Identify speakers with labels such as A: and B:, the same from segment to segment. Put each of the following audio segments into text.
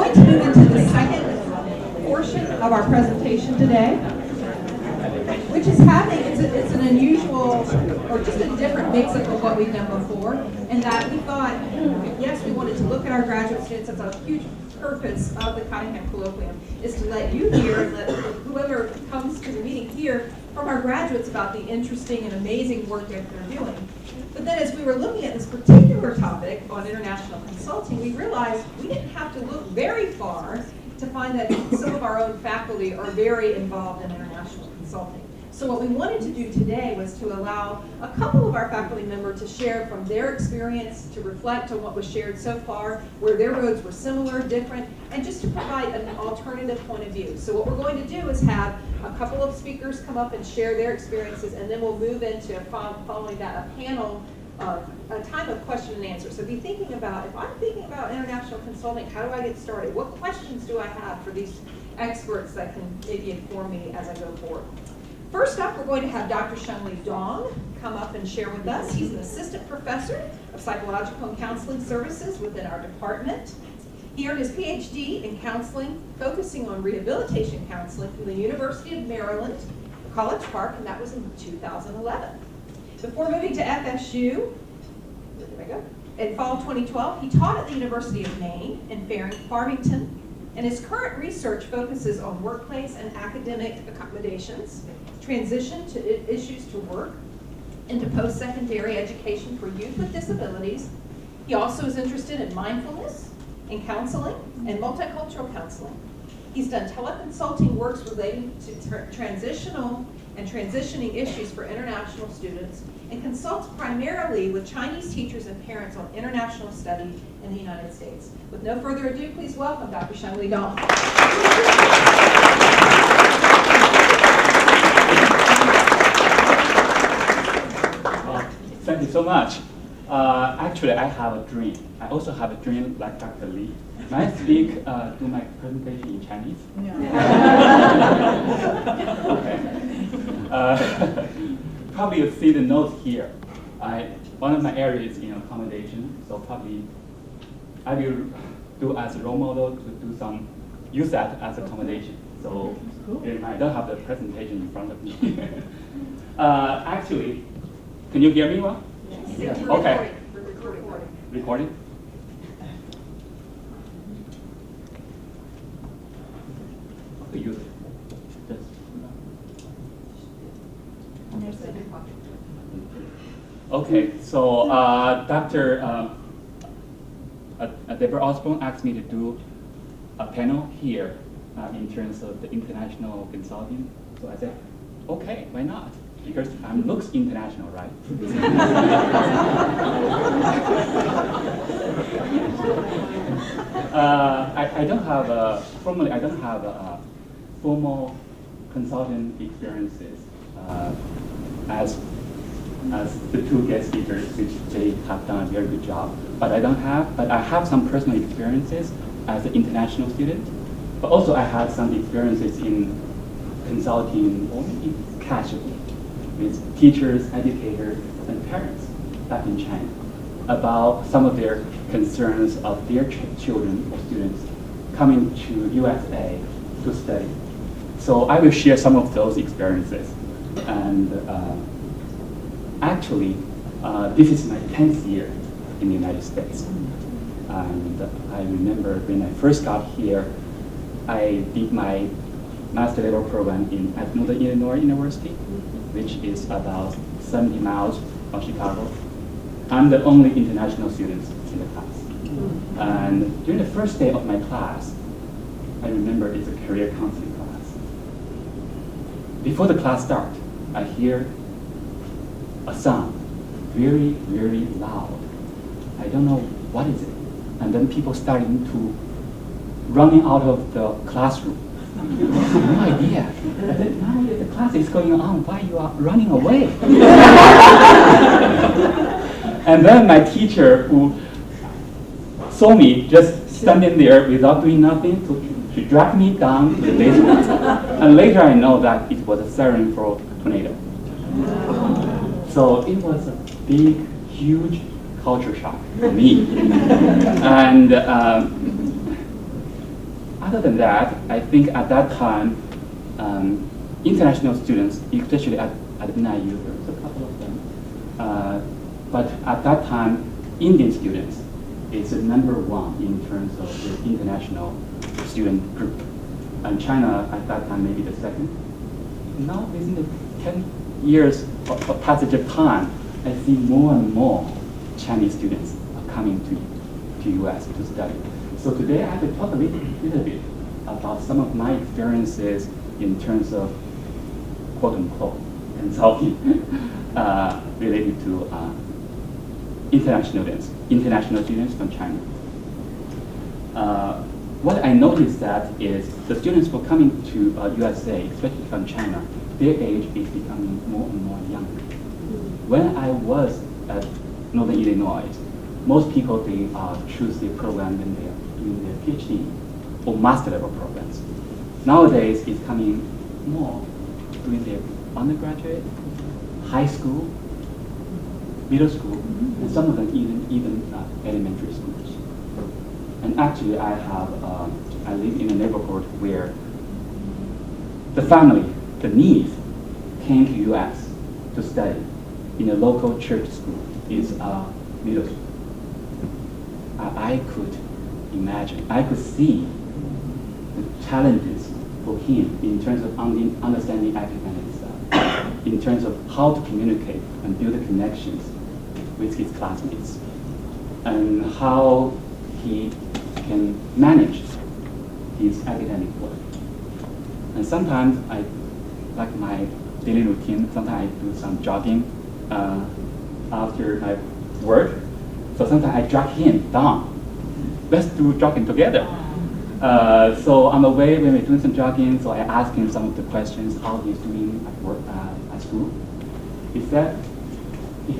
A: like to move into the second portion of our presentation today, which is it's an unusual, or just a different mix-up of what we've done before, and that we thought, yes, we wanted to look at our graduate students. That's a huge purpose of the Cottingham Colloquium, is to let you hear, and let whoever comes to the meeting hear from our graduates about the interesting and amazing work that they're doing. But then as we were looking at this particular topic on international consulting, we realized we didn't have to look very far to find that some of our own faculty are very involved in international consulting. So what we wanted to do today was to allow a couple of our faculty members to share from their experience, to reflect on what was shared so far, where their roads were similar, different, and just to provide an alternative point of view. So what we're going to do is have a couple of speakers come up and share their experiences, and then we'll move into, following that, a panel, a time of question and answer. So be thinking about, if I'm thinking about international consulting, how do I get started? What questions do I have for these experts that can maybe inform me as I go forward? First up, we're going to have Dr. Shunli Dong come up and share with us. He's an assistant professor of psychological and counseling services within our department. He earned his PhD in counseling, focusing on rehabilitation counseling from the University of Maryland, College Park, and that was in 2011. Before moving to FSU, in fall 2012, he taught at the University of Maine in Farmington, and his current research focuses on workplace and academic accommodations, transition to issues to work, into post-secondary education for youth with disabilities. He also is interested in mindfulness, in counseling, and multicultural counseling. He's done teleconsulting works relating to transitional and transitioning issues for international students, and consults primarily with Chinese teachers and parents on international study in the United States. With no further ado, please welcome Dr. Shunli Dong.
B: Thank you so much. Actually, I have a dream. I also have a dream like Dr. Lee. May I speak, do my presentation in Chinese? Okay. Probably you see the notes here. One of my areas is in accommodation, so probably I will do as a role model to use that as accommodation. So I don't have the presentation in front of me. Actually, can you hear me well?
A: Yes.
B: Okay. Recording? Use it. Okay, so Dr. Deborah Osborne asked me to do a panel here in terms of the international consulting. So I said, okay, why not? Because looks international, right? I don't have a formal consulting experiences as the two guest speakers, which they have done a very good job. But I have some personal experiences as an international student. But also I had some experiences in consulting only casually with teachers, educators, and parents back in China about some of their concerns of their children or students coming to USA to study. So I will share some of those experiences. And actually, this is my 10th year in the United States. And I remember when I first got here, I did my master level program at Northern Illinois University, which is about 70 miles from Chicago. I'm the only international student in the class. And during the first day of my class, I remember it's a career counseling class. Before the class starts, I hear a sound, very, very loud. I don't know what is it. And then people starting to running out of the classroom. I have no idea. I said, now the class is going on, why you are running away? And then my teacher, who saw me just standing there without doing nothing, she dragged me down to the basement. And later I know that it was a siren for a tornado. So it was a big, huge culture shock for me. And other than that, I think at that time, international students, especially at NIU, there was a couple of them, but at that time, Indian students is number one in terms of the international student group. And China at that time maybe the second. Now within the 10 years of passage of time, I see more and more Chinese students are coming to US to study. So today I have to talk a little bit about some of my experiences in terms of quote unquote consulting related to international students from China. What I noticed that is the students who are coming to USA, especially from China, their age is becoming more and more younger. When I was at Northern Illinois, most people, they choose their program when they are doing their PhD or master level programs. Nowadays, it's coming more doing their undergraduate, high school, middle school, and some of them even elementary schools. And actually, I live in a neighborhood where the family, the niece, came to U.S. to study in a local church school. It's middle school. I could imagine, I could see the challenges for him in terms of understanding academic stuff, in terms of how to communicate and build connections with his classmates, and how he can manage his academic work. And sometimes I, like my daily routine, sometimes I do some jogging after my work. So sometimes I drag him down. Let's do jogging together. So on the way, when we're doing some jogging, so I ask him some of the questions, how he's doing at work, at school. He said he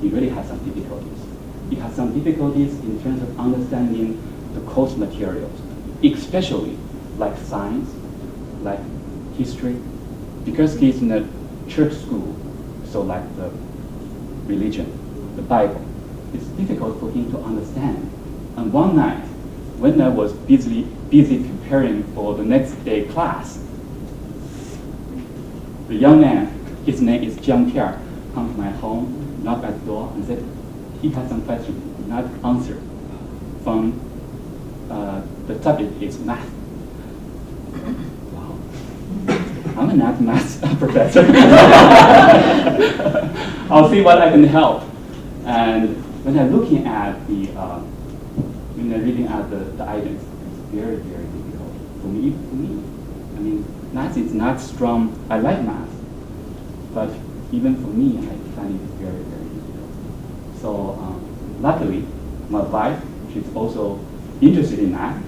B: really has some difficulties. He has some difficulties in terms of understanding the course materials, especially like science, like history, because he's in a church school, so like the religion, the Bible, it's difficult for him to understand. And one night, when I was busy preparing for the next day class, the young man, his name is Jiang Pierre, come to my home, knocked at the door, and said he had some questions he could not answer from the subject is math. Wow, I'm a math professor. I'll see what I can help. And when I'm looking at the, when I'm reading out the items, it's very, very difficult for me. I mean, math is not strong. I like math, but even for me, I find it very, very difficult. So luckily, my wife, she's also interested in math.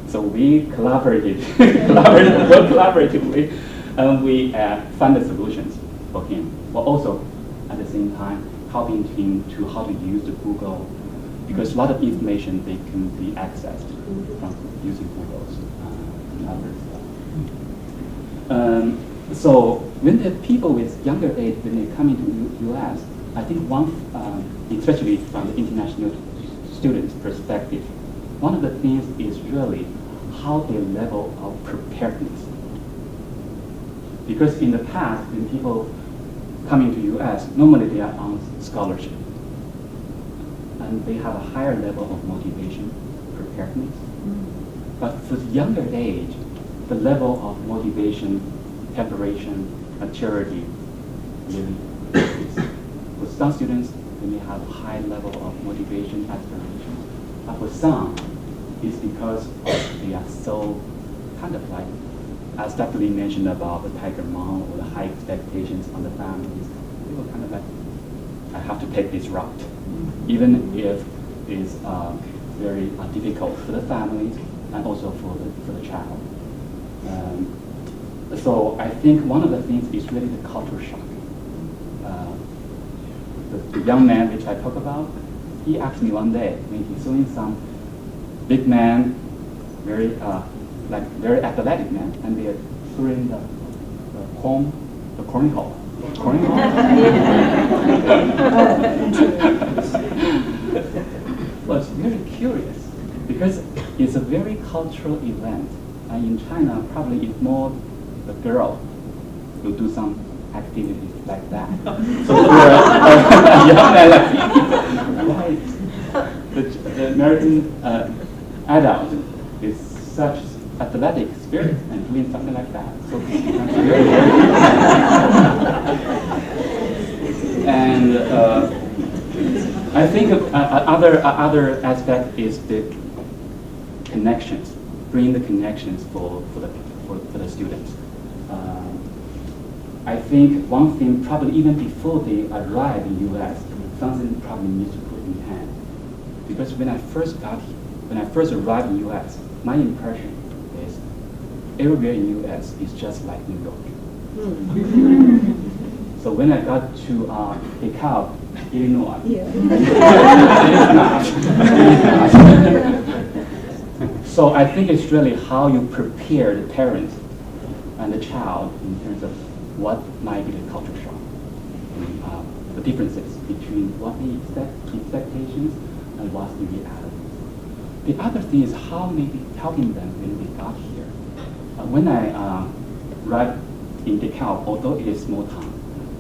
B: So we collaborated, worked collaboratively, and we found the solutions for him. But also, at the same time, helping him to how to use the Google, because a lot of information they can be accessed from using Google's and others. So when the people with younger age, when they come into U.S., I think one, especially from the international students' perspective, one of the things is really how their level of preparedness. Because in the past, when people coming to U.S., normally they are on scholarship. And they have a higher level of motivation, preparedness. But for the younger age, the level of motivation, preparation, maturity really increases. For some students, they may have a high level of motivation, aspiration. But for some, it's because they are so kind of like, as Dr. Lee mentioned about the tiger mom or the high expectations on the families, they were kind of like, I have to take this route, even if it's very difficult for the families and also for the child. So I think one of the things is really the culture shock. The young man which I talk about, he asked me one day when he saw some big man, very athletic man, and they're throwing the cornhole. Was very curious because it's a very cultural event. And in China, probably it's more the girl will do some activities like that. So for a young man like the American adult is such athletic spirit and doing something like that. So it becomes very, very and I think other aspect is the connections, bring the connections for the students. I think one thing probably even before they arrive in U.S., something probably needs to put in hand. Because when I first arrived in U.S., my impression is everywhere in U.S. is just like New York. So when I got to DeKalb, Illinois, it is not. So I think it's really how you prepare the parents and the child in terms of what might be the culture shock, the differences between what they expectations and what's the reality. The other thing is how maybe helping them when they got here. When I arrived in DeKalb, although it is small town,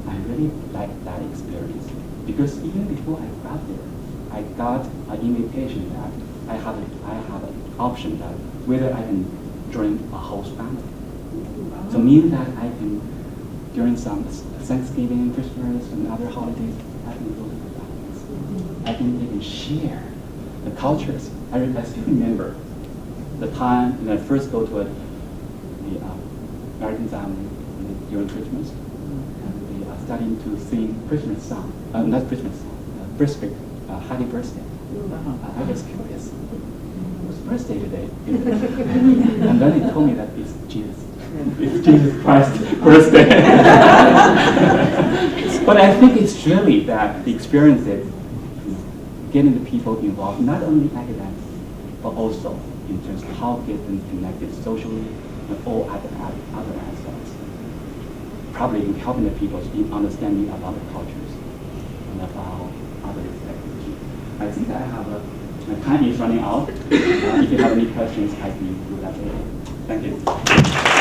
B: I really liked that experience because even before I got there, I got an invitation that I have an option that whether I can join a host family. So meaning that I can, during some Thanksgiving, Christmas, and other holidays, I can go to the families. I can even share the cultures. I still remember the time when I first go to the American family during Christmas, and they are starting to sing Christmas song, not Christmas song, birthday, happy birthday. I was curious. It was birthday today. And then they told me that it's Jesus. It's Jesus Christ's birthday. But I think it's really that the experience is getting the people involved, not only academics, but also in terms of how to get them connected socially and all other aspects. Probably in helping the people in understanding about the cultures and about other expectations. I think I have my time is running out. If you have any questions, I can do that later. Thank you.